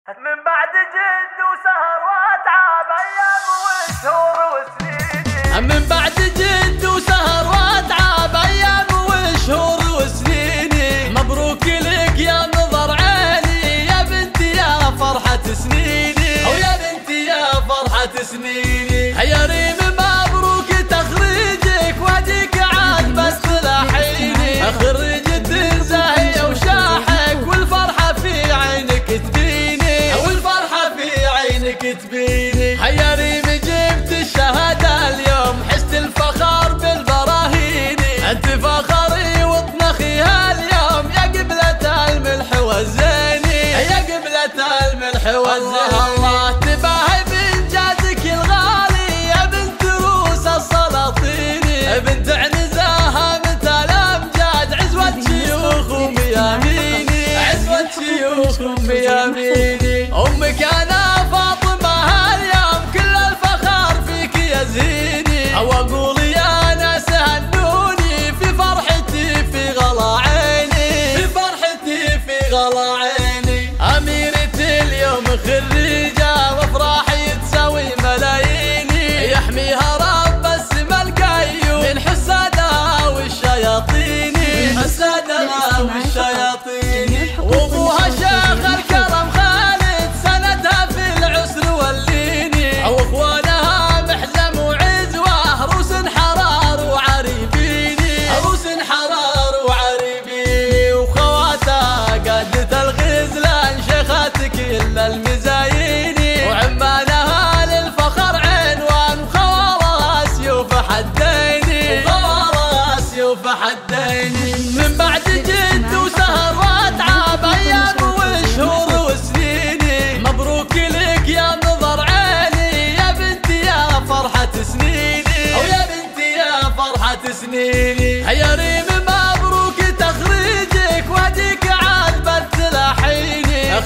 من بعد جد وسهر واتعب ايام وشهور وسنين. من بعد جد وسهر واتعب ايام وشهور وسنين. مبروك لك يا نظر عيني يا بنتي يا فرحة سنيني، او يا بنتي يا فرحة سنيني. يا ريم مبروك تخريجك واديك عاد بس تلاحيني. خريجة زاهية وشاحك والفرحة في عينك تبيني، والفرحة في عينك تبيني. يا ريم جبت الشهادة اليوم حست الفخر بالبراهيني. انت فخري وطنخي هاليوم يا قبلة الملح والزيني، يا قبلة الملح والزيني. الله تباهي بإنجازك الغالي يا بنت روس السلاطيني. بنت عنزاها مثل الأمجاد عزوة شيوخ ومياميني، عزوة شيوخ ومياميني. أمك أنا فاطمة هاليوم كل الفخر فيك يزيني. وأقول يا ناس هنوني في فرحتي في غلا عيني، في فرحتي في غلا عيني. أميرة اليوم خريجة وافراحي تساوي ملاييني. يحميها رب السما القيوم من حسادها والشياطين، حسادها والشياطين. وابوها شيخ الكرم خالد سندها في العسر والليني. واخوانها محزم وعزوه روس حرار وعريبيني، روس حرار وعريبيني. وخواتها قادة الغزلان شيخات كل المزاييني. وعمانها للفخر عنوان وخوارها سيوف حديني، وخوارها سيوف حديني. من بعد جد وسهر واتعب ايام وشهور وسنيني. مبروك لك يا نظر عيني يا بنتي يا فرحة سنيني، او يا بنتي يا فرحة سنيني. يا ريم مبروك تخريجك واديك عاد بتلاحيني.